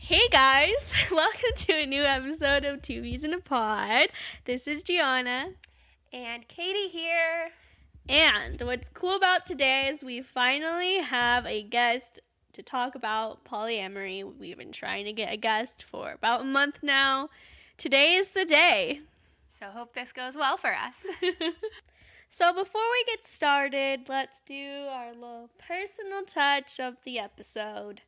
Hey guys, welcome to a new episode of Two Bees in a Pod. This is Gianna. And Katie here. And what's cool about today is we finally have a guest to talk about polyamory. We've been trying to get a guest for about a month now. Today is the day. So hope this goes well for us. So before we get started, let's do our little personal touch of the episode.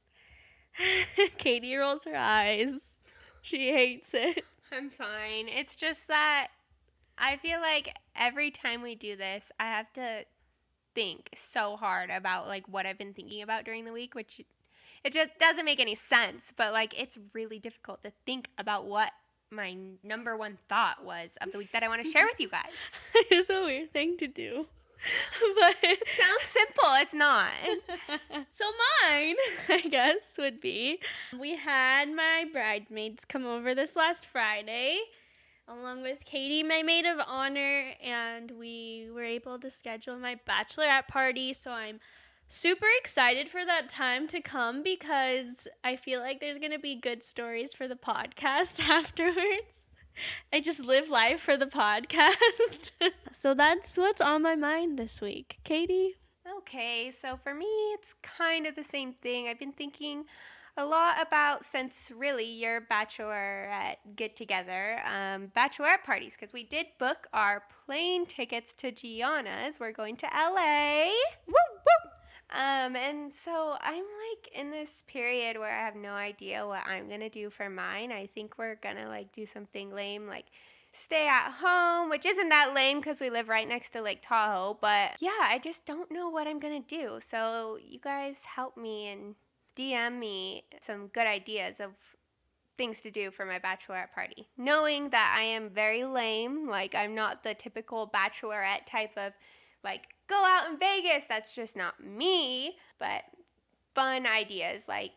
Katie rolls her eyes. She hates it. I'm fine. It's just that I feel like every time we do this, I have to think so hard about like what I've been thinking about during the week, which it just doesn't make any sense. But like it's really difficult to think about what my number one thought was of the week that I want to share with you guys. It's a weird thing to do. But it sounds simple. It's not. So mine, I guess, would be we had my bridesmaids come over this last Friday, along with Katie, my maid of honor, and we were able to schedule my bachelorette party. So I'm super excited for that time to come because I feel like there's going to be good stories for the podcast afterwards. I just live life for the podcast. So that's what's on my mind this week. Katie? Okay, so for me, it's kind of the same thing. I've been thinking a lot about, since really your bachelorette get-together, bachelorette parties, because we did book our plane tickets to Gianna's. We're going to LA. Woo, woo! And so I'm like in this period where I have no idea what I'm going to do for mine. I think we're going to like do something lame, like stay at home, which isn't that lame because we live right next to Lake Tahoe. But yeah, I just don't know what I'm going to do. So you guys help me and DM me some good ideas of things to do for my bachelorette party. Knowing that I am very lame, like I'm not the typical bachelorette type of like go out in Vegas. That's just not me. But fun ideas like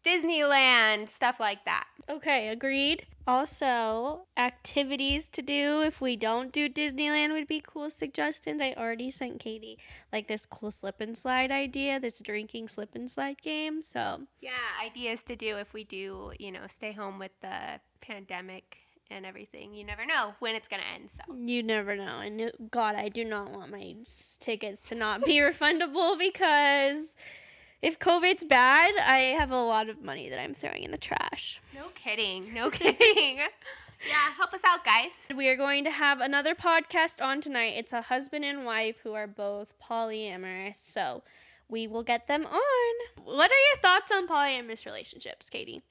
Disneyland, stuff like that. Okay, agreed. Also, activities to do if we don't do Disneyland would be cool suggestions. I already sent Katie like this cool slip and slide idea, this drinking slip and slide game. So yeah, ideas to do if we do, stay home with the pandemic and everything. You never know when it's going to end. So you never know. And God, I do not want my tickets to not be refundable because if COVID's bad, I have a lot of money that I'm throwing in the trash. No kidding. No kidding. Yeah, help us out, guys. We are going to have another podcast on tonight. It's a husband and wife who are both polyamorous. So we will get them on. What are your thoughts on polyamorous relationships, Katie?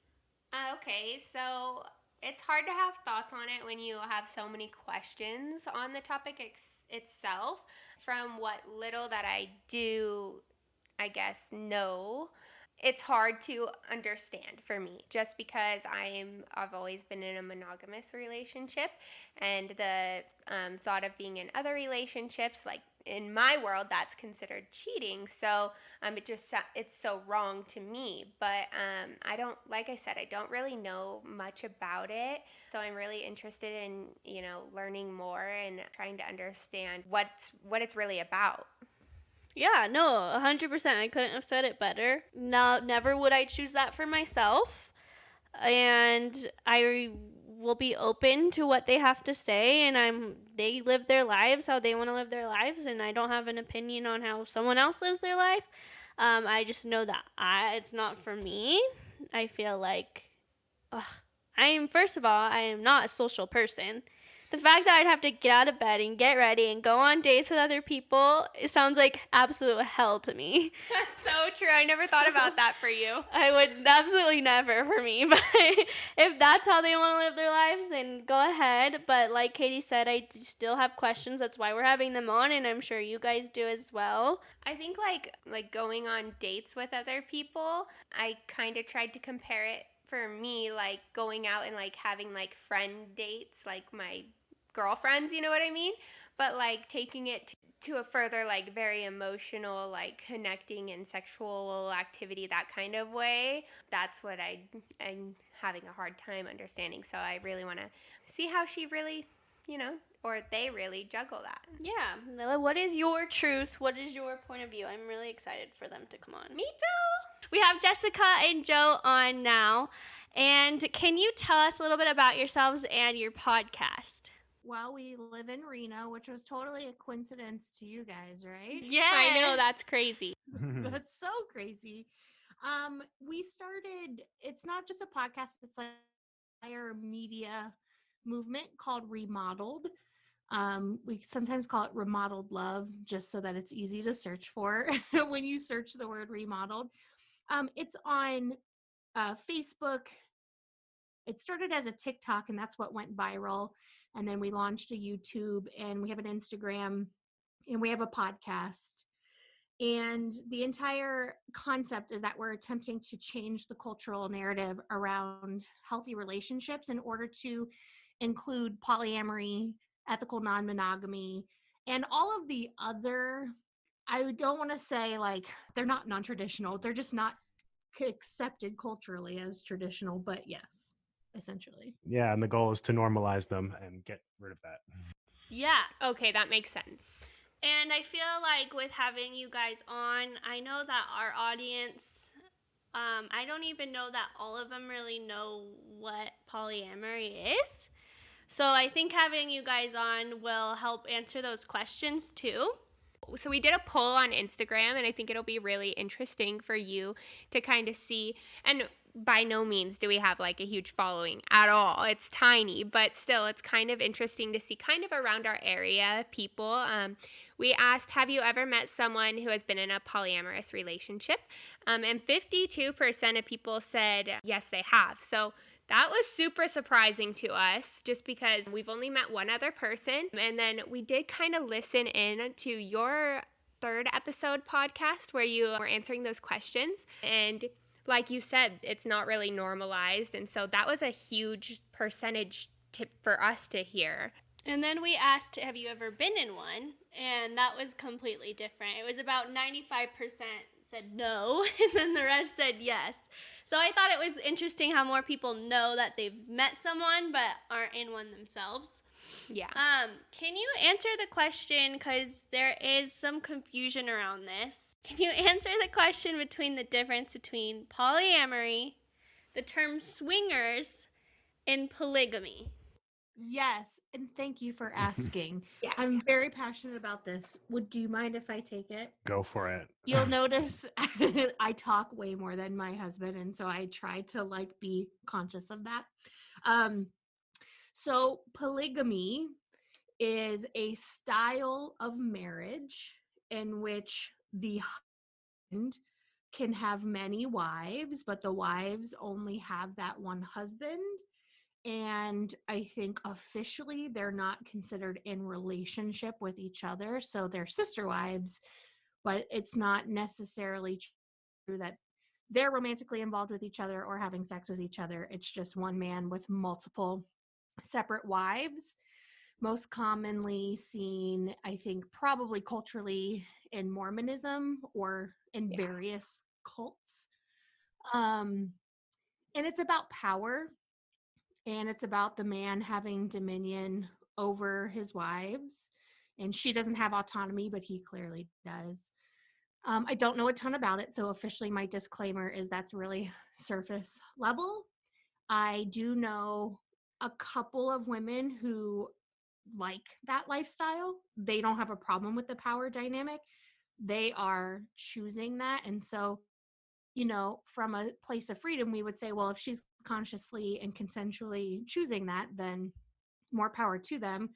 Okay, so it's hard to have thoughts on it when you have so many questions on the topic itself. From what little that I do, I guess, know, it's hard to understand for me just because I've always been in a monogamous relationship, and the thought of being in other relationships, like in my world, that's considered cheating. So it's so wrong to me. But I don't really know much about it. So I'm really interested in learning more and trying to understand what it's really about. Yeah, no, 100%. I couldn't have said it better. No, never would I choose that for myself. And I will be open to what they have to say, and they live their lives how they want to live their lives, and I don't have an opinion on how someone else lives their life. I just know that it's not for me. I feel like first of all, I am not a social person. The fact that I'd have to get out of bed and get ready and go on dates with other people, it sounds like absolute hell to me. That's so true. I never thought about that for you. I would absolutely never for me. But if that's how they want to live their lives, then go ahead. But like Katie said, I still have questions. That's why we're having them on, and I'm sure you guys do as well. I think like going on dates with other people, I kind of tried to compare it for me, like going out and like having like friend dates, like my girlfriends, you know what I mean? But like taking it to a further like very emotional, like connecting and sexual activity, that kind of way, that's what I'm having a hard time understanding. So I really want to see how she really, or they really juggle that. Yeah. What is your truth? What is your point of view? I'm really excited for them to come on. Me too. We have Jessica and Joe on now, And can you tell us a little bit about yourselves and your podcast? Well, we live in Reno, which was totally a coincidence to you guys, right? I know, Yes. that's crazy. That's so crazy. We started, it's not just a podcast, it's like an entire media movement called Remodeled. We sometimes call it Remodeled Love, just so that it's easy to search for when you search the word remodeled. It's on Facebook. It started as a TikTok, and that's what went viral. And then we launched a YouTube, and we have an Instagram, and we have a podcast. And the entire concept is that we're attempting to change the cultural narrative around healthy relationships in order to include polyamory, ethical non monogamy, and all of the other. I don't want to say like they're not non traditional, they're just not accepted culturally as traditional, but yes, essentially. Yeah, and the goal is to normalize them and get rid of that. Yeah. Okay, that makes sense. And I feel like with having you guys on, I know that our audience, I don't even know that all of them really know what polyamory is. So I think having you guys on will help answer those questions too. So we did a poll on Instagram, and I think it'll be really interesting for you to kind of see. And by no means do we have like a huge following at all. It's tiny, but still, it's kind of interesting to see kind of around our area people. We asked, have you ever met someone who has been in a polyamorous relationship? And 52% of people said yes, they have. So that was super surprising to us just because we've only met one other person. And then we did kind of listen in to your third episode podcast where you were answering those questions. And like you said, it's not really normalized. And so that was a huge percentage tip for us to hear. And then we asked, have you ever been in one? And that was completely different. It was about 95% said no, and then the rest said yes. So I thought it was interesting how more people know that they've met someone but aren't in one themselves. Yeah. Can you answer the question, because there is some confusion around this. Can you answer the question between the difference between polyamory, the term swingers, and polygamy? Yes, and thank you for asking. Yeah. I'm very passionate about this. Do you mind if I take it? Go for it. You'll notice I talk way more than my husband, and so I try to like be conscious of that. So polygamy is a style of marriage in which the husband can have many wives, but the wives only have that one husband. And I think officially they're not considered in relationship with each other. So they're sister wives, but it's not necessarily true that they're romantically involved with each other or having sex with each other. It's just one man with multiple separate wives. Most commonly seen, I think, probably culturally in Mormonism or in various cults. And it's about power, and it's about the man having dominion over his wives. And she doesn't have autonomy, but he clearly does. I don't know a ton about it, so officially my disclaimer is that's really surface level. I do know a couple of women who like that lifestyle. They don't have a problem with the power dynamic. They are choosing that. And so, from a place of freedom, we would say, well, if she's consciously and consensually choosing that, then more power to them.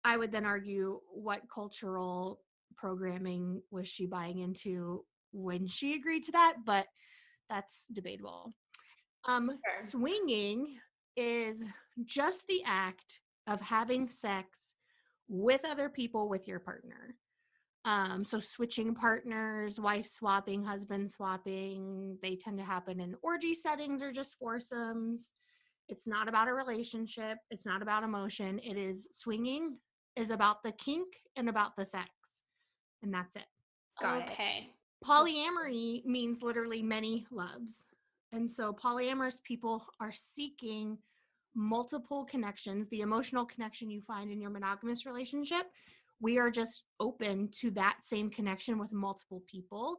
I would then argue, what cultural programming was she buying into when she agreed to that? But that's debatable. Swinging is just the act of having sex with other people with your partner. So switching partners, wife swapping, husband swapping, they tend to happen in orgy settings or just foursomes. It's not about a relationship. It's not about emotion. It is swinging is about the kink and about the sex. And that's it. Got it. Okay. Polyamory means literally many loves. And so polyamorous people are seeking multiple connections, the emotional connection you find in your monogamous relationship. We are just open to that same connection with multiple people.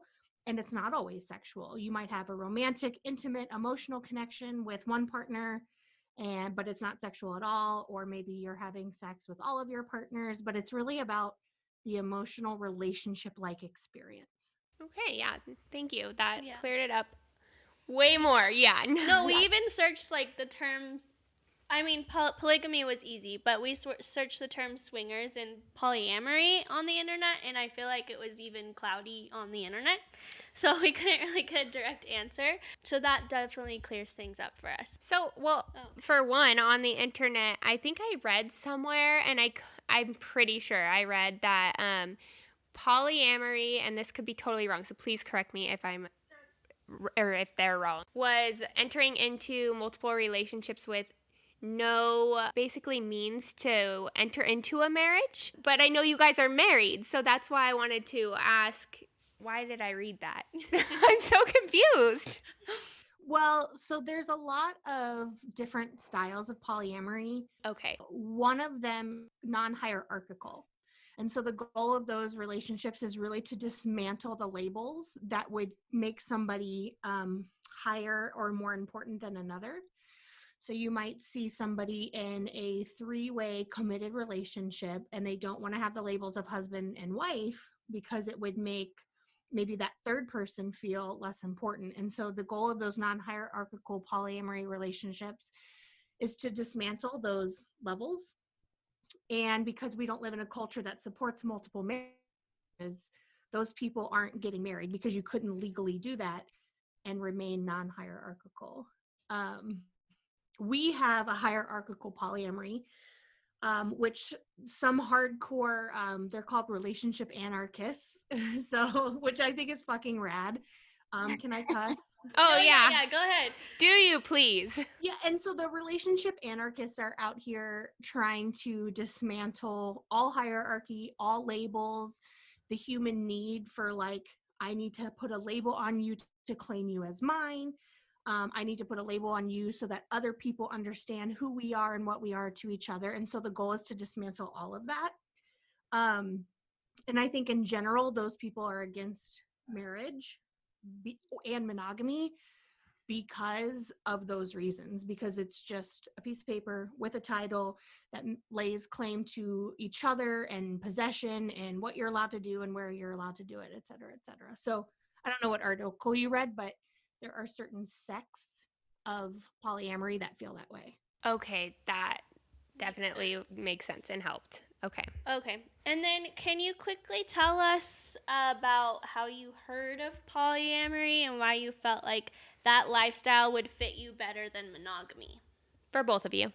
and it's not always sexual. You might have a romantic, intimate, emotional connection with one partner, but it's not sexual at all. Or maybe you're having sex with all of your partners, but it's really about the emotional relationship-like experience. Okay, yeah, thank you. That Yeah. cleared it up way more. Yeah. No, we even searched like the terms. I mean, polygamy was easy, but we searched the term swingers and polyamory on the internet, and I feel like it was even cloudy on the internet. So we couldn't really get a direct answer. So that definitely clears things up for us. So, well, for one, on the internet, I think I read somewhere, and I'm pretty sure I read that polyamory, and this could be totally wrong, so please correct me if I'm or if they're wrong, was entering into multiple relationships with no basically means to enter into a marriage. But I know you guys are married, so that's why I wanted to ask, why did I read that? I'm so confused. Well, so there's a lot of different styles of polyamory. Okay. One of them, non-hierarchical. And so the goal of those relationships is really to dismantle the labels that would make somebody higher or more important than another. So you might see somebody in a 3-way committed relationship, and they don't want to have the labels of husband and wife because it would make maybe that third person feel less important. And so the goal of those non-hierarchical polyamory relationships is to dismantle those levels. And because we don't live in a culture that supports multiple marriages, those people aren't getting married because you couldn't legally do that and remain non-hierarchical. We have a hierarchical polyamory, which some hardcore, they're called relationship anarchists. So, which I think is fucking rad. Can I cuss? Oh, No, yeah. Yeah, go ahead. Do you please? Yeah, and so the relationship anarchists are out here trying to dismantle all hierarchy, all labels, the human need for like, I need to put a label on you to claim you as mine. I need to put a label on you so that other people understand who we are and what we are to each other. And so the goal is to dismantle all of that. And I think in general, those people are against marriage and monogamy because of those reasons, because it's just a piece of paper with a title that lays claim to each other and possession and what you're allowed to do and where you're allowed to do it, et cetera, et cetera. So I don't know what article you read, but there are certain sects of polyamory that feel that way. Okay, that definitely sense. makes sense and helped. Okay. Okay. And then can you quickly tell us about how you heard of polyamory and why you felt like that lifestyle would fit you better than monogamy? For both of you.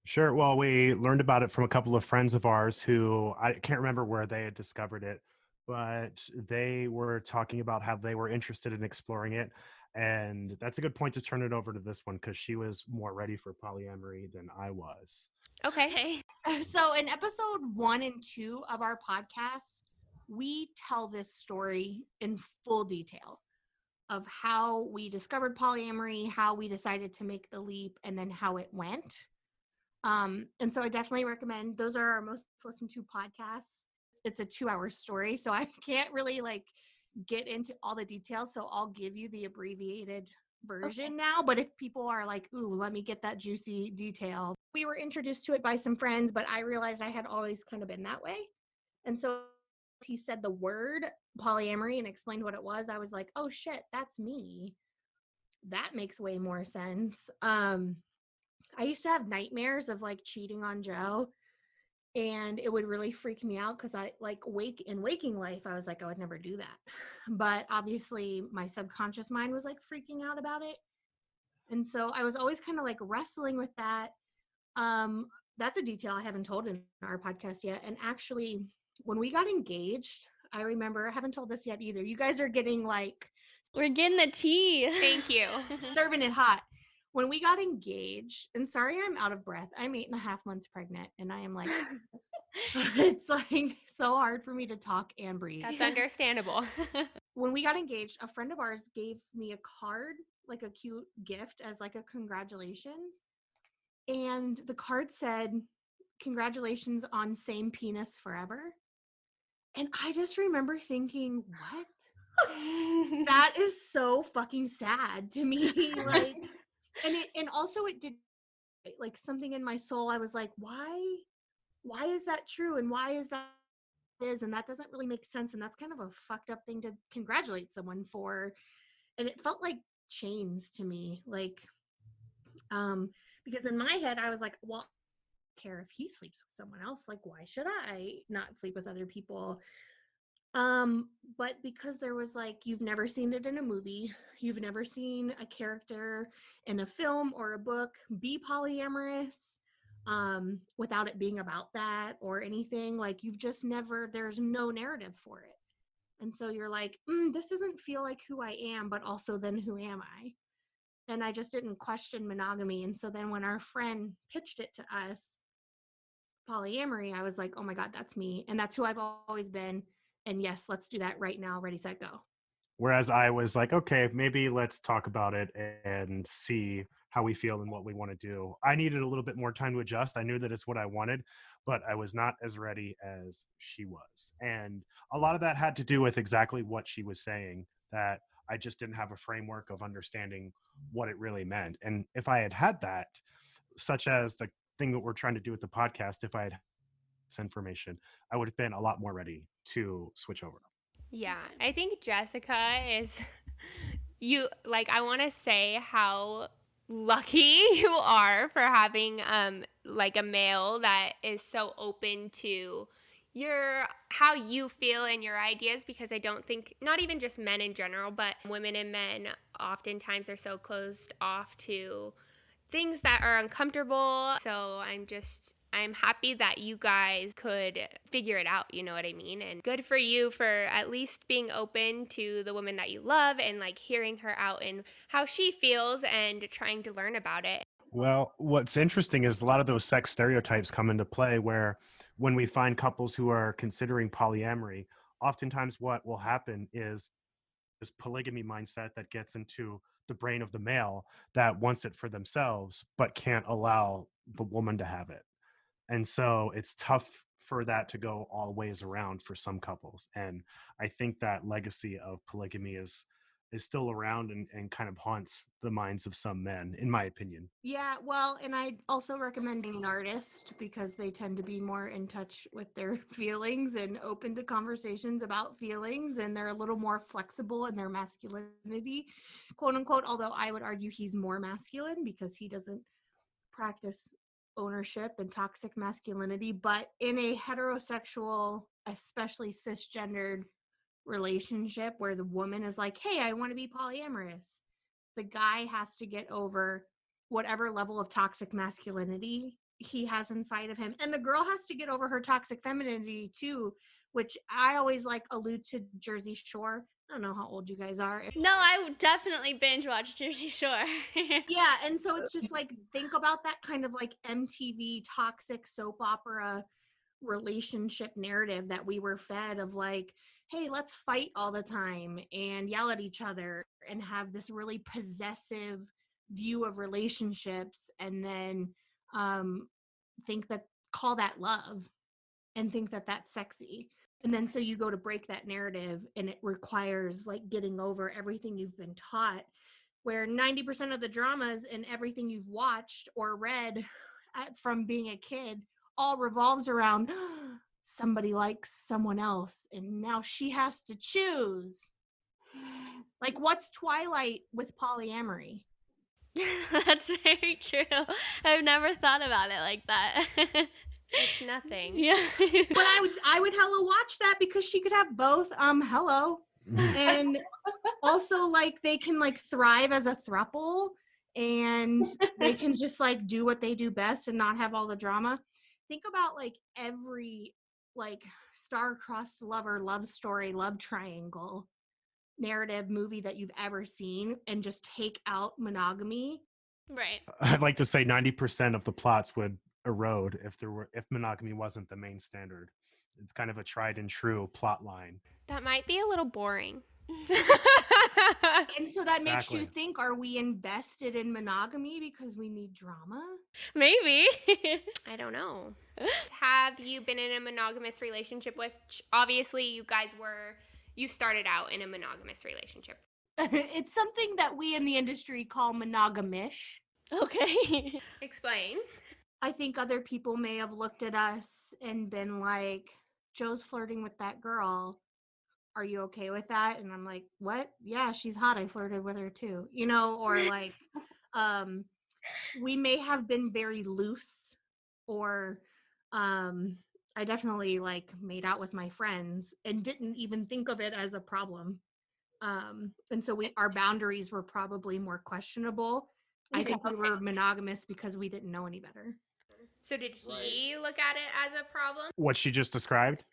Sure. Well, we learned about it from a couple of friends of ours who I can't remember where they had discovered it, but they were talking about how they were interested in exploring it. And that's a good point to turn it over to this one because she was more ready for polyamory than I was. Okay. So in episode 1 and 2 of our podcast, we tell this story in full detail of how we discovered polyamory, how we decided to make the leap, and then how it went. And so I definitely recommend, those are our most listened to podcasts. It's a 2-hour story, so I can't really like get into all the details. So I'll give you the abbreviated version now. But if people are like, ooh, let me get that juicy detail. We were introduced to it by some friends, but I realized I had always kind of been that way. And so he said the word polyamory and explained what it was. I was like, oh shit, that's me. That makes way more sense. I used to have nightmares of like cheating on Joe, and it would really freak me out because I like waking life, I was like, I would never do that. But obviously my subconscious mind was like freaking out about it. And so I was always kind of like wrestling with that. That's a detail I haven't told in our podcast yet. And actually, when we got engaged, I remember, I haven't told this yet either. You guys are getting like, We're getting the tea. Thank you. serving it hot. When we got engaged, and sorry, I'm out of breath. I'm 8.5 months pregnant, and I am like, it's like so hard for me to talk and breathe. That's understandable. When we got engaged, a friend of ours gave me a card, like a cute gift as like a congratulations. And the card said, congratulations on same penis forever. And I just remember thinking, what? That is so fucking sad to me. Like, and also it did like something in my soul. I was like, why is that true? And why is that is? And that doesn't really make sense. And that's kind of a fucked up thing to congratulate someone for. And it felt like chains to me. Like, because in my head, I was like, well, I don't care if he sleeps with someone else. Like, why should I not sleep with other people? But because there was like, you've never seen it in a movie, you've never seen a character in a film or a book be polyamorous, without it being about that or anything. Like, you've just never, there's no narrative for it. And so you're like, this doesn't feel like who I am, but also then who am I? And I just didn't question monogamy. And so then when our friend pitched it to us, polyamory, I was like, oh my God, that's me. And that's who I've always been. And yes, let's do that right now. Ready, set, go. Whereas I was like, okay, maybe let's talk about it and see how we feel and what we want to do. I needed a little bit more time to adjust. I knew that it's what I wanted, but I was not as ready as she was. And a lot of that had to do with exactly what she was saying, that I just didn't have a framework of understanding what it really meant. And if I had had that, such as the thing that we're trying to do with the podcast, if I had this information, I would have been a lot more ready to switch over. Yeah, I think Jessica is you like I want to say how lucky you are for having like a male that is so open to your how you feel and your ideas, because I don't think, not even just men in general, but women and men oftentimes are so closed off to things that are uncomfortable. So I'm happy that you guys could figure it out, you know what I mean? And good for you for at least being open to the woman that you love and like hearing her out and how she feels and trying to learn about it. Well, what's interesting is a lot of those sex stereotypes come into play where when we find couples who are considering polyamory, oftentimes what will happen is this polygamy mindset that gets into the brain of the male that wants it for themselves but can't allow the woman to have it. And so it's tough for that to go all ways around for some couples. And I think that legacy of polygamy is still around and kind of haunts the minds of some men, in my opinion. Yeah, well, and I also recommend being an artist because they tend to be more in touch with their feelings and open to conversations about feelings, and they're a little more flexible in their masculinity, quote unquote. Although I would argue he's more masculine because he doesn't practice ownership and toxic masculinity. But in a heterosexual, especially cisgendered relationship where the woman is like, hey, I want to be polyamorous, the guy has to get over whatever level of toxic masculinity he has inside of him. And the girl has to get over her toxic femininity too, which I always like allude to Jersey Shore. I don't know how old you guys are. No, I would definitely binge watch Jersey Shore. Yeah, and so it's just like, think about that kind of like MTV toxic soap opera relationship narrative that we were fed of like, hey, let's fight all the time and yell at each other and have this really possessive view of relationships, and then um think that, call that love, and think that that's sexy. And then so you go to break that narrative and it requires like getting over everything you've been taught, where 90% of the dramas and everything you've watched or read from being a kid all revolves around somebody likes someone else and now she has to choose. Like, what's Twilight with polyamory? That's very true. I've never thought about it like that. It's nothing. Yeah. But I would hella watch that because she could have both. Hello. And also like they can like thrive as a throuple, and they can just like do what they do best and not have all the drama. Think about like every like star-crossed lover love story, love triangle narrative movie that you've ever seen and just take out monogamy. Right. I'd like to say 90% of the plots would erode if monogamy wasn't the main standard. It's kind of a tried and true plot line. That might be a little boring. And so that makes you Exactly. think, are we invested in monogamy because we need drama? Maybe. I don't know. Have you been in a monogamous relationship with, obviously you guys were you started out in a monogamous relationship? It's something that we in the industry call monogamish. Okay. Explain. I think other people may have looked at us and been like, Joe's flirting with that girl. Are you okay with that? And I'm like, what? Yeah, she's hot. I flirted with her too. Or like, we may have been very loose, or I definitely like made out with my friends and didn't even think of it as a problem. And so our boundaries were probably more questionable. I think we were monogamous because we didn't know any better. So did he look at it as a problem? What she just described?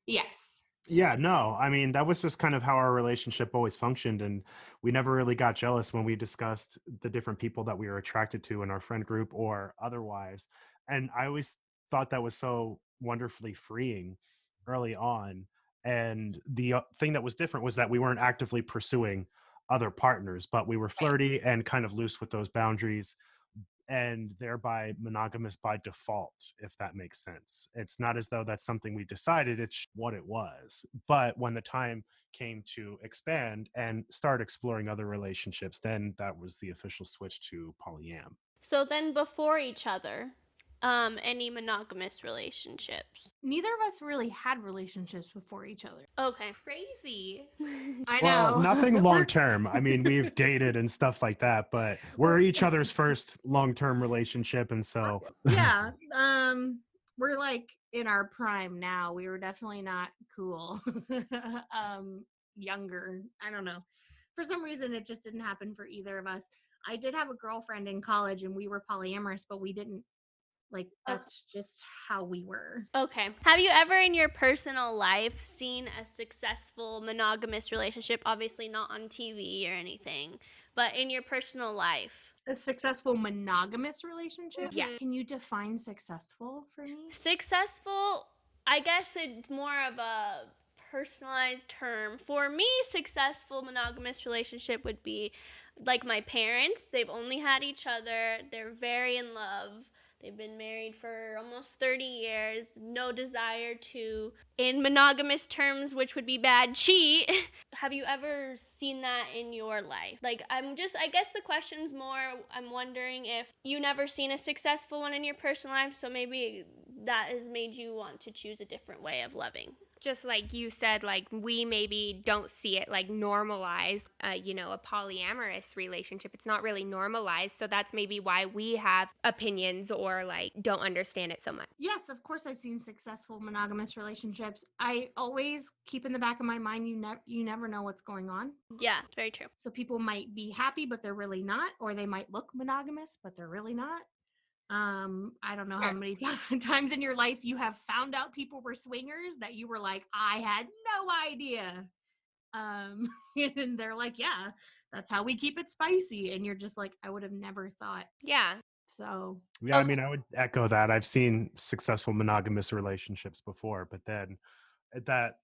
Yes. Yeah, no. I mean, that was just kind of how our relationship always functioned. And we never really got jealous when we discussed the different people that we were attracted to in our friend group or otherwise. And I always thought that was so wonderfully freeing early on. And the thing that was different was that we weren't actively pursuing other partners, but we were flirty and kind of loose with those boundaries and thereby monogamous by default, if that makes sense. It's not as though that's something we decided, it's what it was. But when the time came to expand and start exploring other relationships, then that was the official switch to polyam. So then before each other, any monogamous relationships? Neither of us really had relationships before each other. Okay. Crazy. I Well, know. nothing long term. I mean, we've dated and stuff like that, but we're each other's first long term relationship. And so, Yeah. We're like in our prime now. We were definitely not cool. Younger. I don't know. For some reason it just didn't happen for either of us. I did have a girlfriend in college and we were polyamorous, but we didn't that's just how we were. Okay. Have you ever in your personal life seen a successful monogamous relationship? Obviously not on TV or anything, but in your personal life. A successful monogamous relationship? Yeah. Can you define successful for me? Successful, I guess it's more of a personalized term. For me, successful monogamous relationship would be like my parents. They've only had each other. They're very in love. They've been married for almost 30 years. No desire to, in monogamous terms, which would be bad, cheat. Have you ever seen that in your life? Like, I guess the question's more, I'm wondering if you never seen a successful one in your personal life, so maybe that has made you want to choose a different way of loving. Just like you said, like we maybe don't see it like normalized, a polyamorous relationship. It's not really normalized. So that's maybe why we have opinions or like don't understand it so much. Yes, of course I've seen successful monogamous relationships. I always keep in the back of my mind you never know what's going on. Yeah, very true. So people might be happy but they're really not, or they might look monogamous but they're really not. I don't know how many times in your life you have found out people were swingers that you were like, I had no idea. And they're like, yeah, that's how we keep it spicy. And you're just like, I would have never thought. Yeah. So yeah, I mean, I would echo that. I've seen successful monogamous relationships before, but then that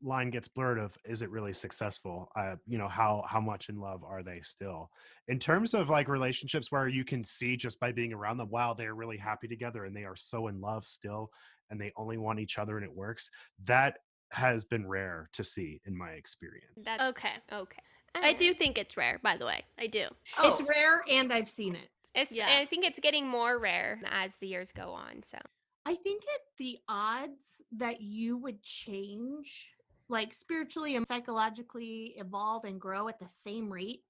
line gets blurred of, is it really successful? How much in love are they still? In terms of like relationships where you can see just by being around them, wow, they're really happy together and they are so in love still and they only want each other and it works. That has been rare to see in my experience. That's Okay. okay. I do think it's rare, by the way. I do. it's rare and I've seen it. I think it's getting more rare as the years go on. So I think the odds that you would change, like spiritually and psychologically evolve and grow at the same rate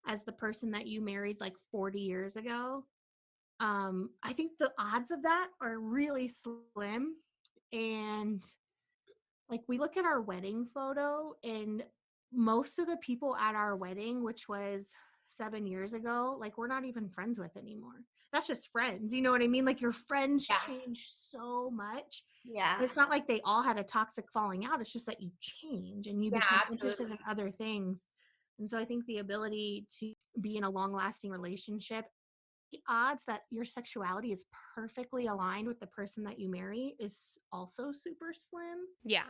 as the person that you married like 40 years ago, I think the odds of that are really slim. And like we look at our wedding photo and most of the people at our wedding, which was 7 years ago, like we're not even friends with anymore. That's just friends. You know what I mean? Like your friends change so much. Yeah. It's not like they all had a toxic falling out. It's just that you change and you become interested in other things. And so I think the ability to be in a long lasting relationship, the odds that your sexuality is perfectly aligned with the person that you marry is also super slim. yeah.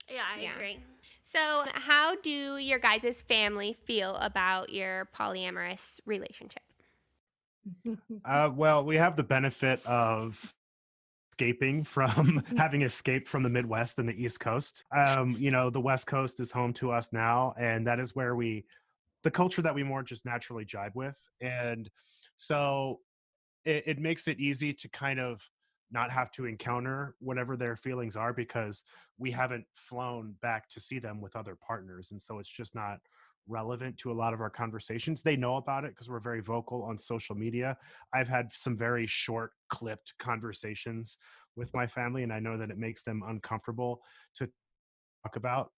Yeah, I agree. So how do your guys' family feel about your polyamorous relationship? Well, we have the benefit of escaping from having escaped from the Midwest and the East Coast. The West Coast is home to us now, and that is where the culture that we more just naturally jibe with. And so it makes it easy to kind of not have to encounter whatever their feelings are, because we haven't flown back to see them with other partners. And so it's just not relevant to a lot of our conversations. They know about it because we're very vocal on social media. I've had some very short clipped conversations with my family, and I know that it makes them uncomfortable to talk about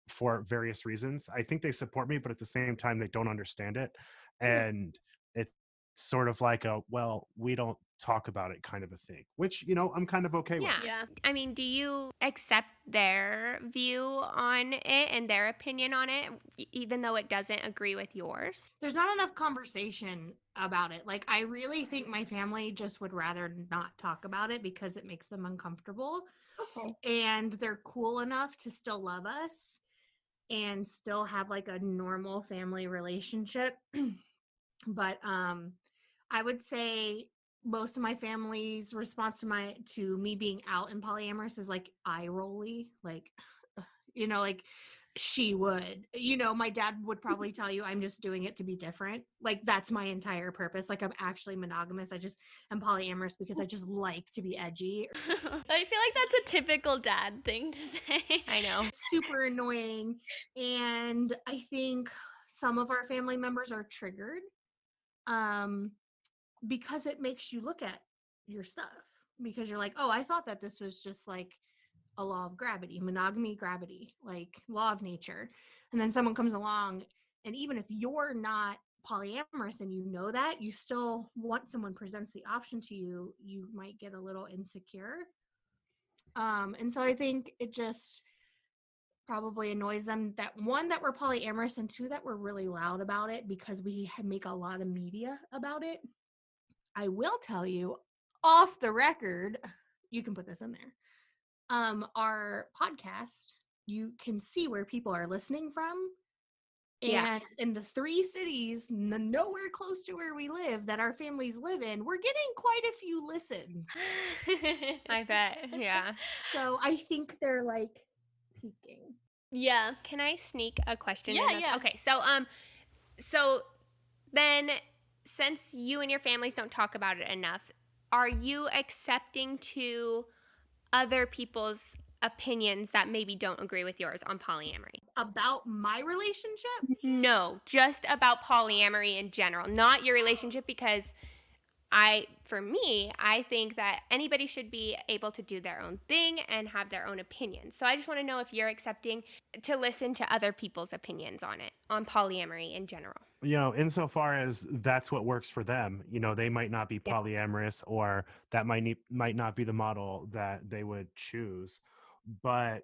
for various reasons. I think they support me, but at the same time, they don't understand it. And it's sort of like well, we don't talk about it kind of a thing, which, I'm kind of okay with. Yeah. Yeah. I mean, do you accept their view on it and their opinion on it, even though it doesn't agree with yours? There's not enough conversation about it. Like, I really think my family just would rather not talk about it because it makes them uncomfortable. Okay. And they're cool enough to still love us and still have like a normal family relationship. But I would say most of my family's response to me being out in polyamorous is like eye rolly, like like she would. My dad would probably tell you I'm just doing it to be different. Like, that's my entire purpose. Like, I'm actually monogamous. I'm polyamorous because I just like to be edgy. I feel like that's a typical dad thing to say. I know. Super annoying. And I think some of our family members are triggered because it makes you look at your stuff, because you're like, oh, I thought that this was just like a law of gravity, monogamy, gravity, like law of nature. And then someone comes along, and even if you're not polyamorous and you know that, you still, once someone presents the option to you, you might get a little insecure. And so I think it just probably annoys them that, one, that we're polyamorous, and two, that we're really loud about it because we make a lot of media about it. I will tell you, off the record, you can put this in there. Our podcast, you can see where people are listening from. Yeah. And in the 3 cities, nowhere close to where we live, that our families live in, we're getting quite a few listens. I bet. Yeah. So I think they're like peaking. Yeah. Can I sneak a question Yeah, in? yeah. Okay. So then, since you and your families don't talk about it enough, are you accepting to other people's opinions that maybe don't agree with yours on polyamory? About my relationship? No, just about polyamory in general, not your relationship, because for me, I think that anybody should be able to do their own thing and have their own opinions. So I just want to know if you're accepting to listen to other people's opinions on it, on polyamory in general. Insofar as that's what works for them, they might not be polyamorous, or that might not be the model that they would choose. But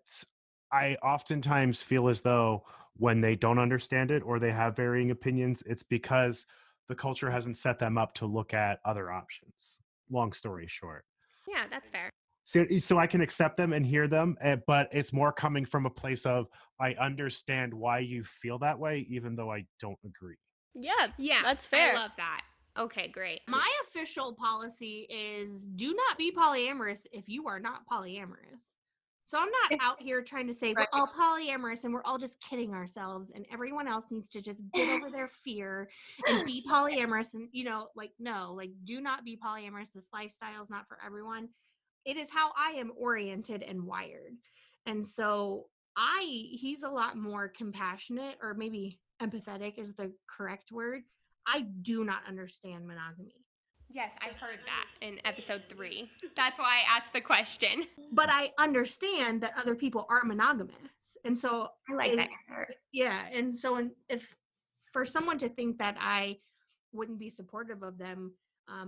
I oftentimes feel as though when they don't understand it or they have varying opinions, it's because the culture hasn't set them up to look at other options. Long story short. Yeah, that's fair. So I can accept them and hear them, but it's more coming from a place of, I understand why you feel that way, even though I don't agree. Yeah. Yeah, That's fair. I love that. Okay, great. My official policy is do not be polyamorous if you are not polyamorous. So I'm not out here trying to say we're all polyamorous and we're all just kidding ourselves and everyone else needs to just get over their fear and be polyamorous. And, no, do not be polyamorous. This lifestyle is not for everyone. It is how I am oriented and wired. And so he's a lot more compassionate, or maybe empathetic is the correct word. I do not understand monogamy. Yes, I heard that in episode 3. That's why I asked the question. But I understand that other people are monogamous. And so I like that answer. yeah. And so if for someone to think that I wouldn't be supportive of them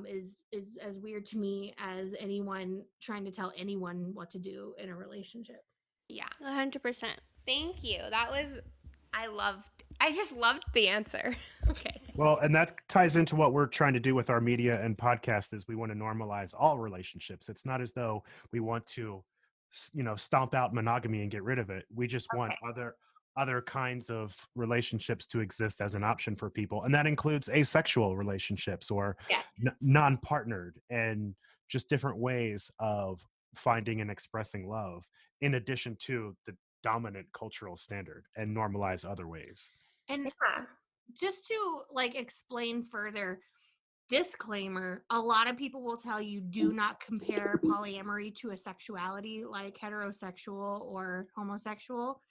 is as weird to me as anyone trying to tell anyone what to do in a relationship. Yeah. 100%. Thank you. I just loved the answer. Okay. Well, and that ties into what we're trying to do with our media and podcast, is we want to normalize all relationships. It's not as though we want to, stomp out monogamy and get rid of it. We just want other kinds of relationships to exist as an option for people. And that includes asexual relationships or non-partnered, and just different ways of finding and expressing love, in addition to the dominant cultural standard, and normalize other ways. And Yeah. just to like explain further, disclaimer, a lot of people will tell you do not compare polyamory to a sexuality like heterosexual or homosexual.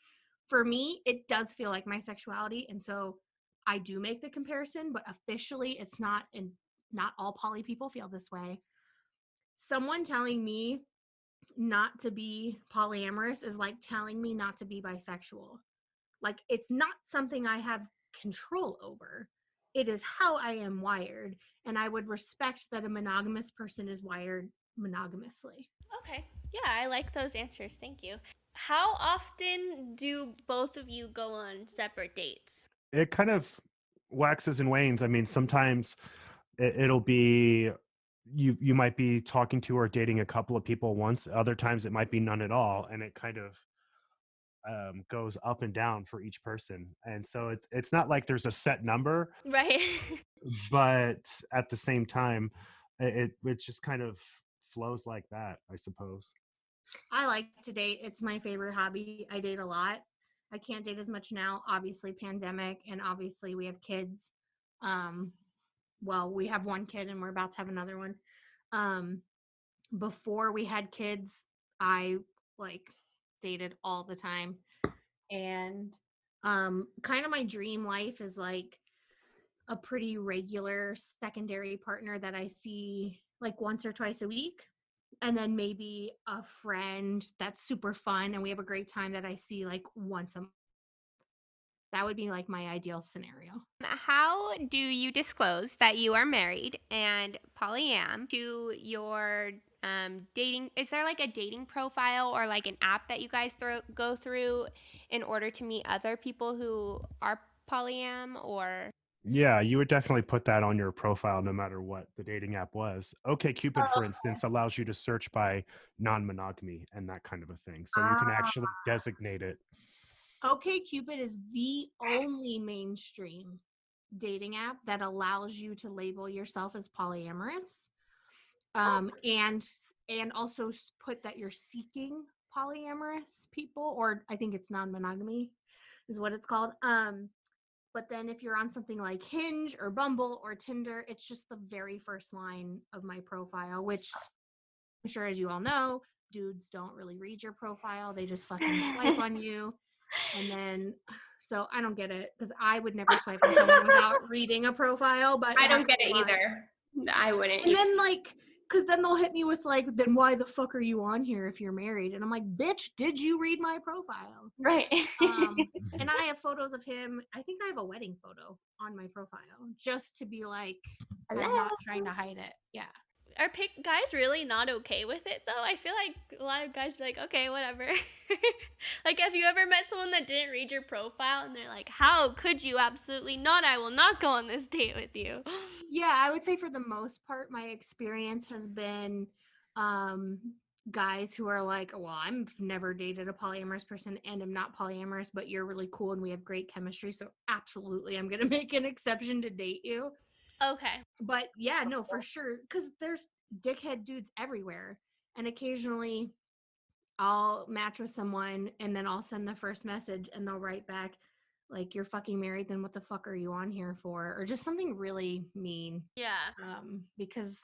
For me, it does feel like my sexuality, and so I do make the comparison, but officially it's not, and not all poly people feel this way. Someone telling me not to be polyamorous is like telling me not to be bisexual. Like, it's not something I have control over. It is how I am wired, and I would respect that a monogamous person is wired monogamously. Okay. Yeah, I like those answers. Thank you. How often do both of you go on separate dates? It kind of waxes and wanes. I mean, sometimes it'll be you might be talking to or dating a couple of people once. Other times it might be none at all, and it kind of goes up and down for each person. And so it's not like there's a set number, Right. but at the same time, it just kind of flows like that, I suppose. I like to date. It's my favorite hobby. I date a lot. I can't date as much now, obviously pandemic, and obviously we have kids. Um well, we have one kid and we're about to have another one. Um Before we had kids, I like dated all the time. And kind of my dream life is like a pretty regular secondary partner that I see like once or twice a week, and then maybe a friend that's super fun and we have a great time that I see like once a month. That would be like my ideal scenario. How do you disclose that you are married and polyam to your dating? Is there like a dating profile or like an app that you guys go through in order to meet other people who are polyam or? Yeah, you would definitely put that on your profile no matter what the dating app was. Okay, Cupid, for instance, allows you to search by non-monogamy and that kind of a thing. So you can Ah, actually designate it. OkCupid is the only mainstream dating app that allows you to label yourself as polyamorous, and also put that you're seeking polyamorous people, or I think it's non-monogamy is what it's called. But then if you're on something like Hinge or Bumble or Tinder, it's just the very first line of my profile, which I'm sure, as you all know, dudes don't really read your profile. They just fucking swipe on you. And then, so I don't get it, because I would never swipe on someone without reading a profile, but I it don't happens get a it lot. either. I wouldn't. And then, like, because then they'll hit me with, like, then why the fuck are you on here if you're married? And I'm like, bitch, did you read my profile? Right. And I have photos of him. I think I have a wedding photo on my profile just to be like, I'm Hello. not trying to hide it. Yeah. Are guys really not okay with it though? I feel like a lot of guys be like, okay, whatever. Like, have you ever met someone that didn't read your profile and they're like, how could you? Absolutely not. I will not go on this date with you. Yeah, I would say for the most part, my experience has been um, guys who are like, well, I've never dated a polyamorous person and am not polyamorous, but you're really cool and we have great chemistry. So absolutely, I'm going to make an exception to date you. Okay. But yeah, no, for sure. Because there's dickhead dudes everywhere. And occasionally I'll match with someone and then I'll send the first message and they'll write back, like, you're fucking married, then what the fuck are you on here for? Or just something really mean, Yeah. because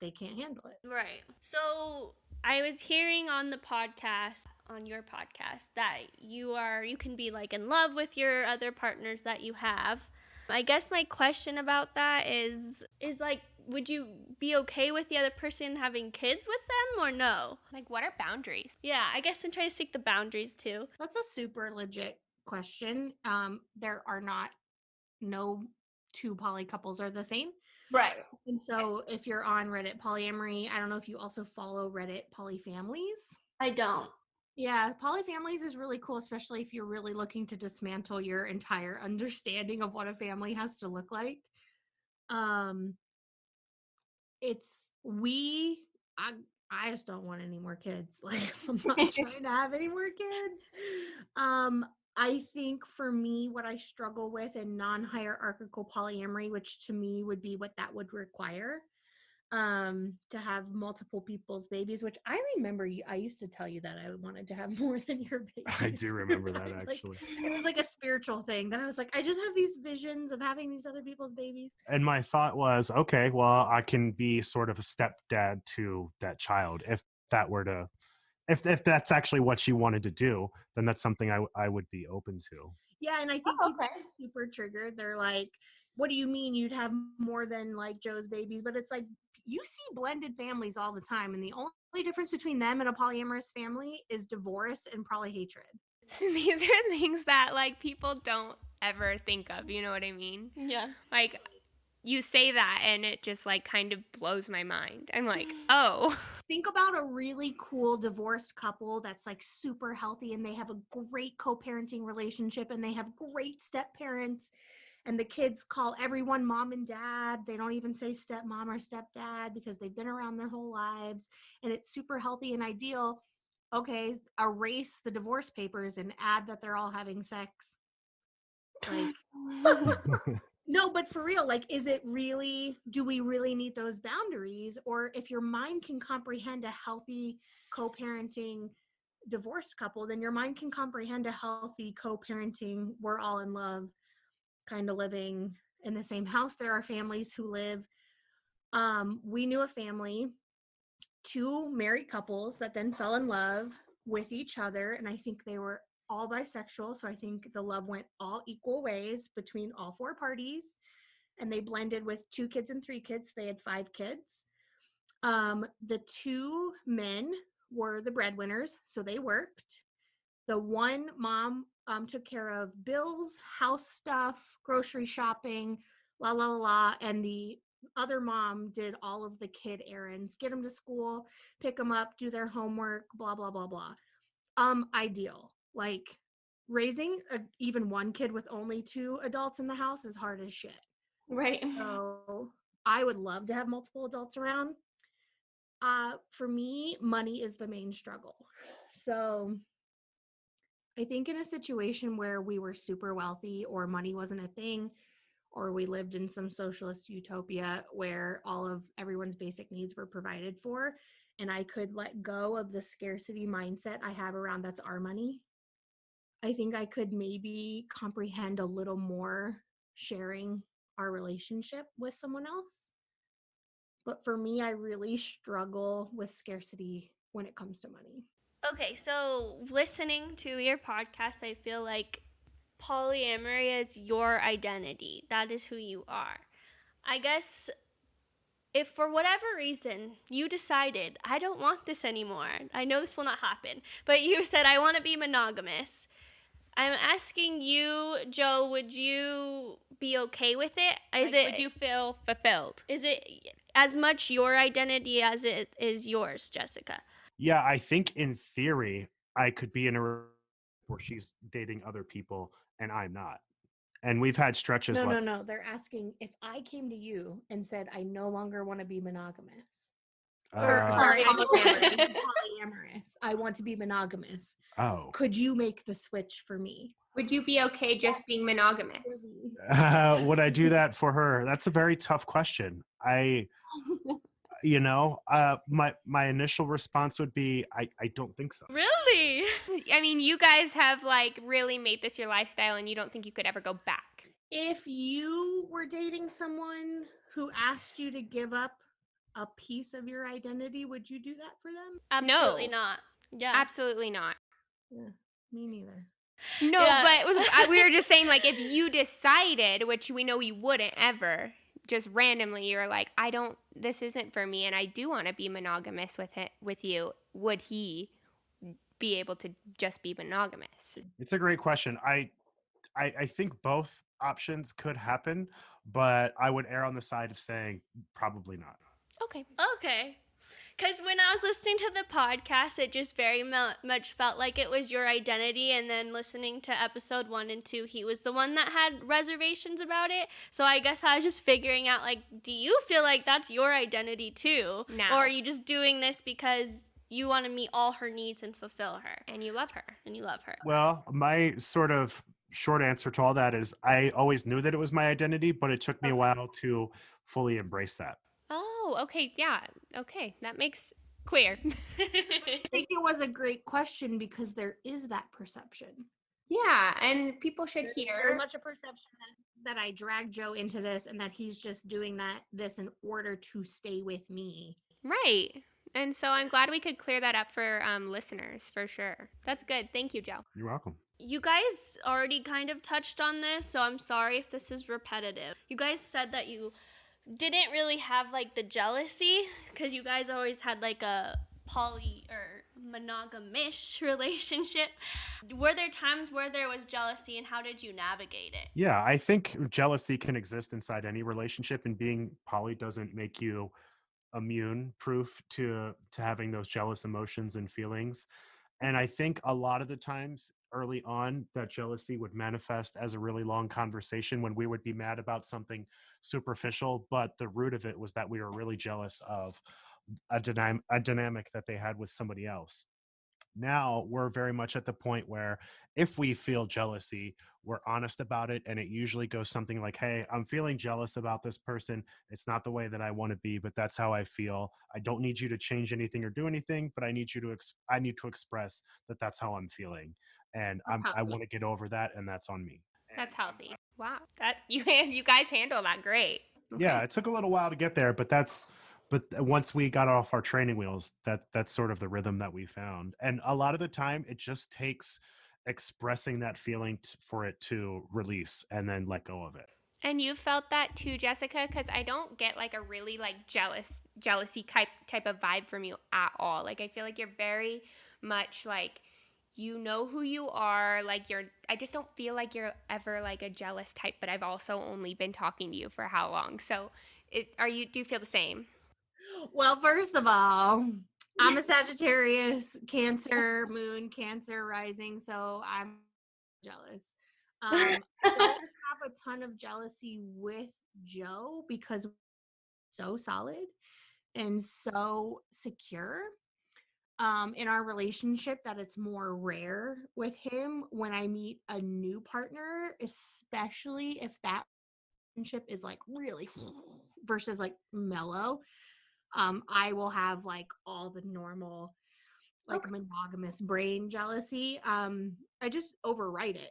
they can't handle it. Right. So I was hearing on the podcast, on your podcast, that you can be like in love with your other partners that you have. I guess my question about that is like, would you be okay with the other person having kids with them or no? Like, what are boundaries? Yeah, I guess I'm trying to seek the boundaries too. That's a super legit question. There are no two poly couples are the same. Right. And so if you're on Reddit polyamory, I don't know if you also follow Reddit polyfamilies. I don't. Yeah, polyfamilies is really cool, especially if you're really looking to dismantle your entire understanding of what a family has to look like. Um, it's we I I just don't want any more kids. Like, I'm not trying to have any more kids. I think for me, what I struggle with in non-hierarchical polyamory, which to me would be what that would require, to have multiple people's babies, which I remember I used to tell you that I wanted to have more than your babies. I do remember that Like, actually. it was like a spiritual thing that I was like, I just have these visions of having these other people's babies. And my thought was, okay, well, I can be sort of a stepdad to that child if that were to, if that's actually what you wanted to do, then that's something I would be open to. Yeah, and I think Oh, people okay. get super triggered. They're like, what do you mean you'd have more than like Joe's babies? But it's like, you see blended families all the time, and the only difference between them and a polyamorous family is divorce and probably hatred. So these are things that like people don't ever think of, you know what I mean? Yeah. Like you say that and it just like kind of blows my mind. I'm like, oh. Think about a really cool divorced couple that's like super healthy and they have a great co-parenting relationship and they have great step parents and the kids call everyone mom and dad. They don't even say stepmom or stepdad because they've been around their whole lives and it's super healthy and ideal. Okay, erase the divorce papers and add that they're all having sex. Like, no, but for real, like, is it really, do we really need those boundaries? Or if your mind can comprehend a healthy co-parenting divorced couple, then your mind can comprehend a healthy co-parenting, we're all in love, kind of living in the same house. There are families who live, we knew a family, two married couples that then fell in love with each other. And I think they were all bisexual. So I think the love went all equal ways between all four parties. And they blended with 2 kids and 3 kids. They had 5 kids. The 2 men were the breadwinners, so they worked. The one mom took care of bills, house stuff, grocery shopping, la la la la, and the other mom did all of the kid errands, get them to school, pick them up, do their homework, blah blah blah blah. Ideal. Like raising even one kid with only 2 adults in the house is hard as shit. Right. So I would love to have multiple adults around. For me, money is the main struggle. So I think in a situation where we were super wealthy or money wasn't a thing, or we lived in some socialist utopia where all of everyone's basic needs were provided for, and I could let go of the scarcity mindset I have around that's our money, I think I could maybe comprehend a little more sharing our relationship with someone else. But for me, I really struggle with scarcity when it comes to money. Okay, so listening to your podcast, I feel like polyamory is your identity. That is who you are. I guess if for whatever reason you decided, I don't want this anymore, I know this will not happen, but you said, I want to be monogamous. I'm asking you, Joe, would you be okay with it? Would you feel fulfilled? Is it as much your identity as it is yours, Jessica? Yeah, I think in theory, I could be in a relationship where she's dating other people and I'm not. And we've had stretches like No. They're asking if I came to you and said, I no longer want to be monogamous. Sorry, I no longer want to be polyamorous. I want to be monogamous. oh. Could you make the switch for me? Would you be okay just being monogamous? Would I do that for her? That's a very tough question. My initial response would be, I don't think so. Really? I mean, you guys have like really made this your lifestyle and you don't think you could ever go back. If you were dating someone who asked you to give up a piece of your identity, would you do that for them? Absolutely No. not. Yeah. Absolutely not. Yeah, me neither. No, Yeah. but we were just saying, like, if you decided, which we know you wouldn't ever, just randomly, you're like, this isn't for me, and I do want to be monogamous with you, would he be able to just be monogamous? It's a great question. I think both options could happen, but I would err on the side of saying probably not. Okay. Okay. Because when I was listening to the podcast, it just very much felt like it was your identity. And then listening to episode 1 and 2, he was the one that had reservations about it. So I guess I was just figuring out, like, do you feel like that's your identity too? No. Or are you just doing this because you want to meet all her needs and fulfill her? And you love her. And you love her. Well, my sort of short answer to all that is I always knew that it was my identity, but it took me a while to fully embrace that. Oh, Oh, okay. Yeah. Okay. That makes clear. I think it was a great question because there is that perception. Yeah. And people should There's hear. very much a perception that I dragged Joe into this and that he's just doing this in order to stay with me. Right. And so I'm glad we could clear that up for listeners for sure. That's good. Thank you, Joe. You're welcome. You guys already kind of touched on this, so I'm sorry if this is repetitive. You guys said that you didn't really have like the jealousy because you guys always had like a poly or monogamish relationship. Were there times where there was jealousy, and how did you navigate it? Yeah, I think jealousy can exist inside any relationship, and being poly doesn't make you immune proof to having those jealous emotions and feelings. And I think a lot of the times early on, that jealousy would manifest as a really long conversation when we would be mad about something superficial, but the root of it was that we were really jealous of a dynamic that they had with somebody else. Now we're very much at the point where if we feel jealousy, we're honest about it. And it usually goes something like, hey, I'm feeling jealous about this person. It's not the way that I want to be, but that's how I feel. I don't need you to change anything or do anything, but I need you to, I need to express that that's how I'm feeling. And I want to get over that. And that's on me. That's healthy. Wow. That you guys handle that great. Yeah, it took a little while to get there, but once we got off our training wheels, that's sort of the rhythm that we found. And a lot of the time it just takes expressing that feeling for it to release and then let go of it. And you felt that too, Jessica, because I don't get like a really like jealousy type of vibe from you at all. Like I feel like you're very much like you know who you are. Like I just don't feel like you're ever like a jealous type. But I've also only been talking to you for how long? So do you feel the same? Well, first of all, I'm a Sagittarius, Cancer, moon, Cancer rising, so I'm jealous. I don't have a ton of jealousy with Joe because we're so solid and so secure in our relationship that it's more rare with him when I meet a new partner, especially if that relationship is like really versus like mellow. I will have like all the normal like monogamous brain jealousy. I just overwrite it.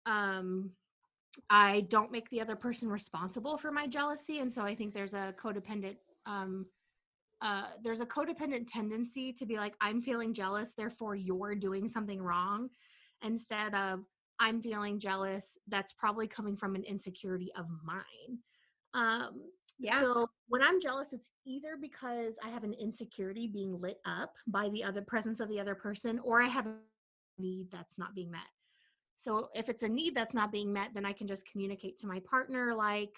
I don't make the other person responsible for my jealousy, and so I think um there's a codependent tendency to be like, I'm feeling jealous, therefore you're doing something wrong, instead of I'm feeling jealous, that's probably coming from an insecurity of mine. Um, so when I'm jealous, it's either because I have an insecurity being lit up by the other presence of the other person, or I have a need that's not being met. So if it's a need that's not being met, then I can just communicate to my partner, like,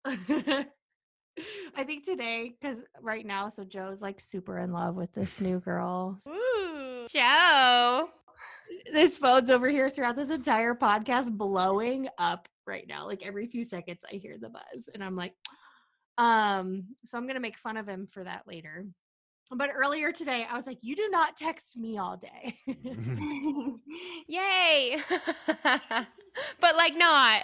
I think today, because right now, so Joe's like super in love with this new girl. Ooh. Joe. This phone's over here throughout this entire podcast blowing up right now. Like every few seconds I hear the buzz and I'm like, so I'm gonna make fun of him for that later. But earlier today, I was like, you do not text me all day. Yay. But like not.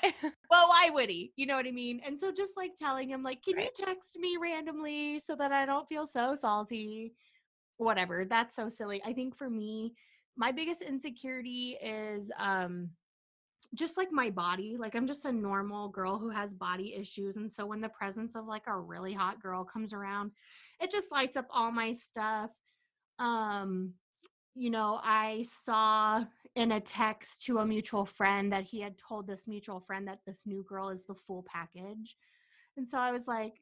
Well, why would he? You know what I mean? And so just like telling him, like, can you text me randomly so that I don't feel so salty? Whatever. That's so silly. I think for me, my biggest insecurity is just like my body. Like I'm just a normal girl who has body issues. And so when the presence of like a really hot girl comes around, it just lights up all my stuff. Um, I saw in a text to a mutual friend that he had told this mutual friend that this new girl is the full package. And so I was like,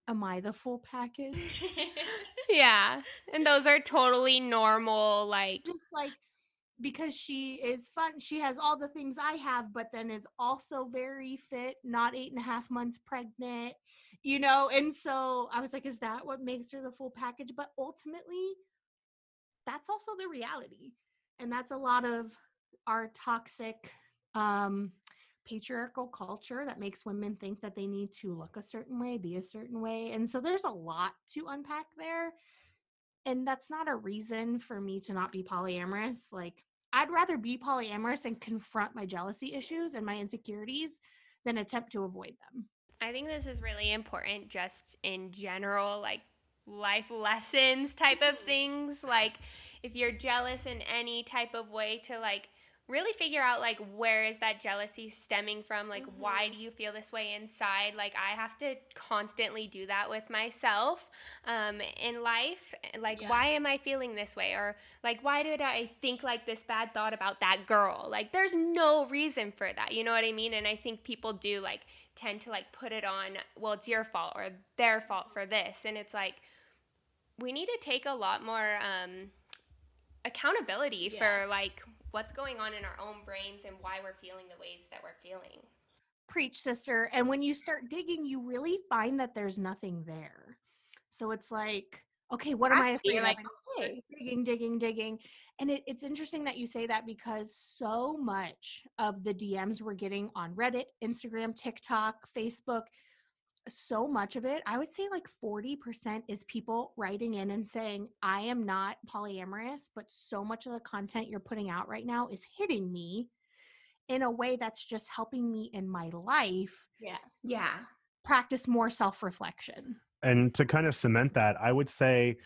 am I the full package? Yeah. And those are totally normal, like Just like, because she is fun, she has all the things I have, but then is also very fit, not 8.5 months pregnant, and so I was like, is that what makes her the full package? But ultimately that's also the reality, and that's a lot of our toxic patriarchal culture that makes women think that they need to look a certain way, be a certain way, and so there's a lot to unpack there. And that's not a reason for me to not be polyamorous. Like, I'd rather be polyamorous and confront my jealousy issues and my insecurities than attempt to avoid them. I think this is really important just in general, like life lessons type of things. Like if you're jealous in any type of way, to like really figure out like where is that jealousy stemming from? Like why do you feel this way inside? Like I have to constantly do that with myself in life. Like why am I feeling this way? Or like why did I think like this bad thought about that girl? Like there's no reason for that. You know what I mean? And I think people do like tend to like put it on, well, it's your fault or their fault for this. And it's like we need to take a lot more accountability for like what's going on in our own brains and why we're feeling the ways that we're feeling. Preach, sister. And when you start digging, you really find that there's nothing there. So it's like, okay, what am I afraid You're of? like, And okay. digging. And it's interesting that you say that, because so much of the DMs we're getting on Reddit, Instagram, TikTok, Facebook, so much of it, I would say like 40% is people writing in and saying, I am not polyamorous, but so much of the content you're putting out right now is hitting me in a way that's just helping me in my life Yes. Yeah. practice more self-reflection. And to kind of cement that, I would say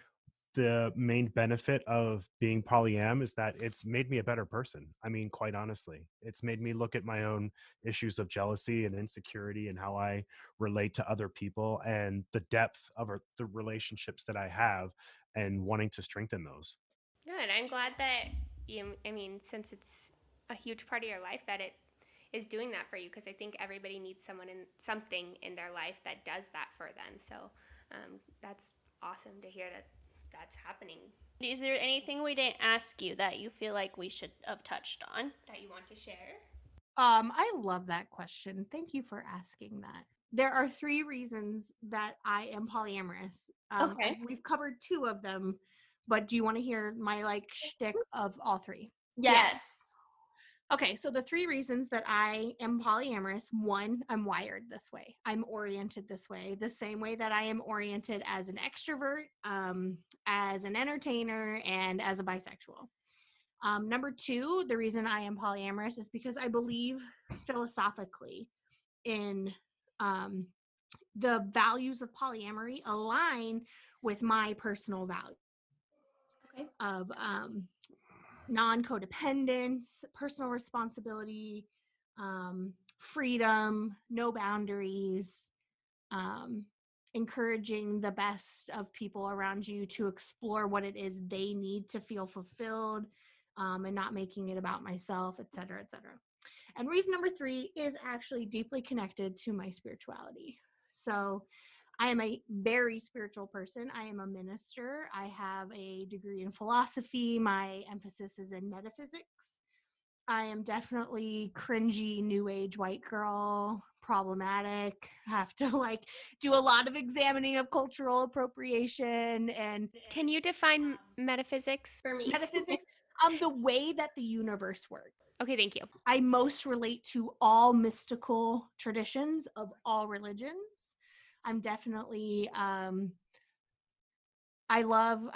the main benefit of being polyam is that it's made me a better person. I mean, quite honestly, it's made me look at my own issues of jealousy and insecurity and how I relate to other people and the depth of the relationships that I have and wanting to strengthen those. Good. I'm glad that you, I mean, since it's a huge part of your life, that it is doing that for you, because I think everybody needs someone in something in their life that does that for them. So that's awesome to hear that that's happening. Is there anything we didn't ask you that you feel like we should have touched on? That you want to share? I love that question. Thank you for asking that. There are 3 reasons that I am polyamorous. Okay. We've covered 2 of them, but do you want to hear my like shtick of all 3? Yes. Okay, so the 3 reasons that I am polyamorous: 1, I'm wired this way. I'm oriented this way, the same way that I am oriented as an extrovert, as an entertainer, and as a bisexual. Number 2, the reason I am polyamorous is because I believe philosophically in um, the values of polyamory align with my personal values of non-codependence, personal responsibility, freedom, no boundaries, um, encouraging the best of people around you to explore what it is they need to feel fulfilled, and not making it about myself, et cetera, et cetera. And reason number 3 is actually deeply connected to my spirituality. So I am a very spiritual person. I am a minister. I have a degree in philosophy. My emphasis is in metaphysics. I am definitely cringy, new age white girl, problematic, have to like do a lot of examining of cultural appropriation and Can you define metaphysics for me? metaphysics, the way that the universe works. Okay, thank you. I most relate to all mystical traditions of all religions. I'm definitely I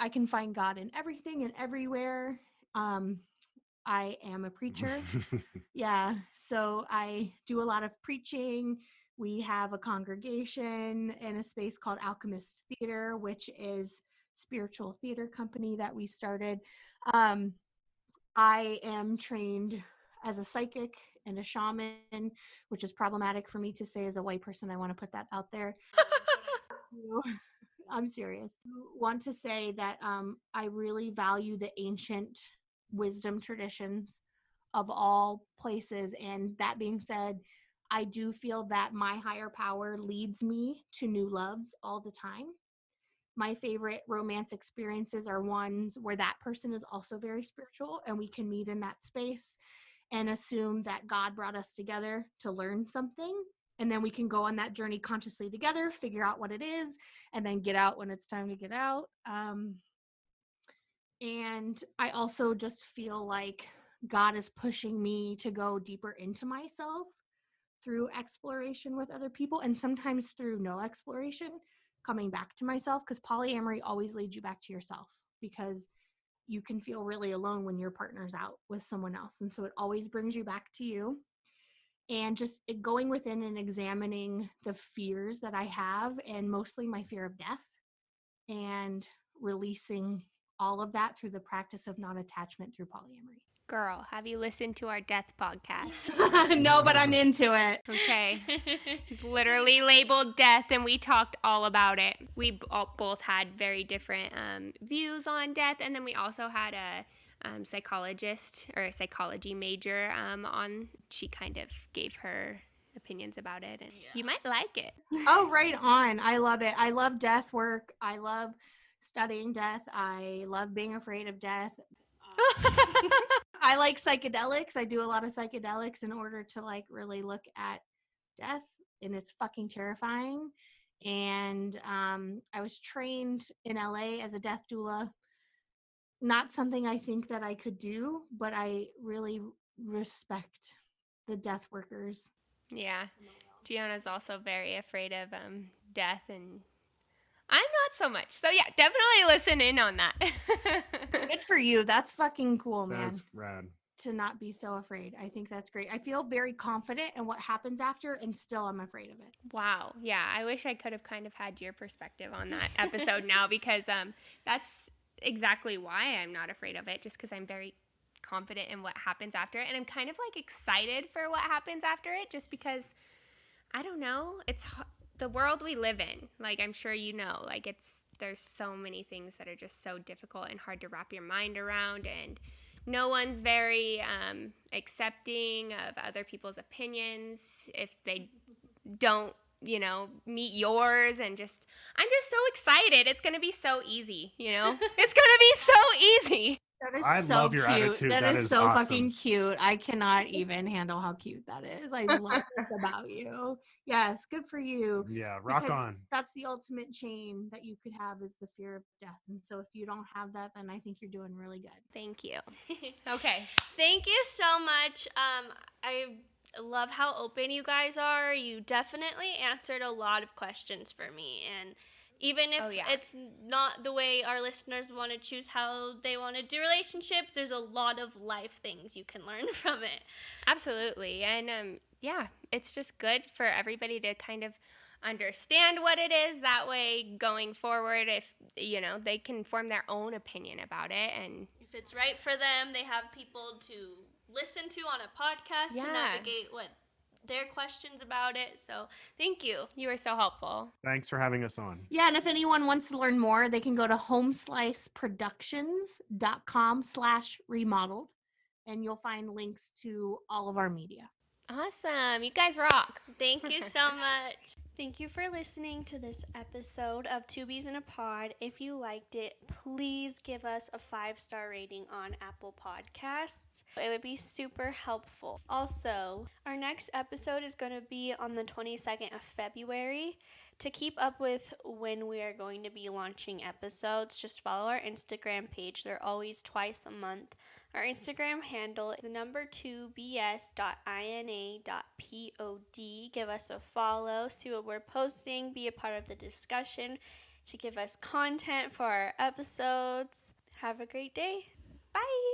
can find God in everything and everywhere. I am a preacher. Yeah, so I do a lot of preaching. We have a congregation in a space called Alchemist Theater, which is spiritual theater company that we started. Um, I am trained as a psychic and a shaman, which is problematic for me to say as a white person. I want to put that out there. I'm serious. I want to say that I really value the ancient wisdom traditions of all places. And that being said, I do feel that my higher power leads me to new loves all the time. My favorite romance experiences are ones where that person is also very spiritual and we can meet in that space and assume that God brought us together to learn something. And then we can go on that journey consciously together, figure out what it is, and then get out when it's time to get out. And I also just feel like God is pushing me to go deeper into myself through exploration with other people, and sometimes through no exploration, coming back to myself, because polyamory always leads you back to yourself, because you can feel really alone when your partner's out with someone else. And so it always brings you back to you. and just going within and examining the fears that I have, and mostly my fear of death, and releasing all of that through the practice of non-attachment through polyamory. Girl, have you listened to our death podcast? No, but I'm into it. Okay. It's literally labeled death, and we talked all about it. We both had very different views on death, and then we also had a psychologist or a psychology major on. She kind of gave her opinions about it, and you might like it. Oh, right on. I love it. I love death work. I love studying death. I love being afraid of death. I like psychedelics. I do a lot of psychedelics in order to like really look at death, and it's fucking terrifying. And I was trained in LA as a death doula. Not something I think that I could do, but I really respect the death workers. Yeah. Gianna's also very afraid of death, and I'm not so much. So yeah, definitely listen in on that. Good for you. That's fucking cool, man. That's rad. To not be so afraid. I think that's great. I feel very confident in what happens after, and still I'm afraid of it. Wow. Yeah, I wish I could have kind of had your perspective on that episode now, because that's exactly why I'm not afraid of it, just because I'm very confident in what happens after it, and I'm kind of like excited for what happens after it, just because I don't know, it's the world we live in. Like, I'm sure you know, like there's so many things that are just so difficult and hard to wrap your mind around, and no one's very accepting of other people's opinions if they don't, meet yours. And I'm just so excited. It's going to be so easy, It's going to be so easy. That is I so love your cute. attitude. That That is is so awesome. fucking cute. I cannot even handle how cute that is. I love this about you. Yes, good for you. Yeah, rock Because on. that's the ultimate chain that you could have, is the fear of death. And so if you don't have that, then I think you're doing really good. Thank you. Okay. Thank you so much. I love how open you guys are. You definitely answered a lot of questions for me, and even if it's not the way our listeners want to choose how they want to do relationships, there's a lot of life things you can learn from it. Absolutely. And it's just good for everybody to kind of understand what it is. That way, going forward, if they can form their own opinion about it, and if it's right for them, they have people to listen to on a podcast to navigate what their questions about it. So thank you. You were so helpful. Thanks for having us on. Yeah, and if anyone wants to learn more, they can go to homesliceproductions.com/remodeled, and you'll find links to all of our media. Awesome. You guys rock. Thank you so much. Thank you for listening to this episode of Two Bees in a Pod. If you liked it, please give us a 5-star rating on Apple Podcasts. It would be super helpful. Also, our next episode is going to be on the 22nd of February. To keep up with when we are going to be launching episodes, just follow our Instagram page. They're always twice a month. Our Instagram handle is number2bs.ina.pod. Give us a follow, see what we're posting, be a part of the discussion, to give us content for our episodes. Have a great day. Bye.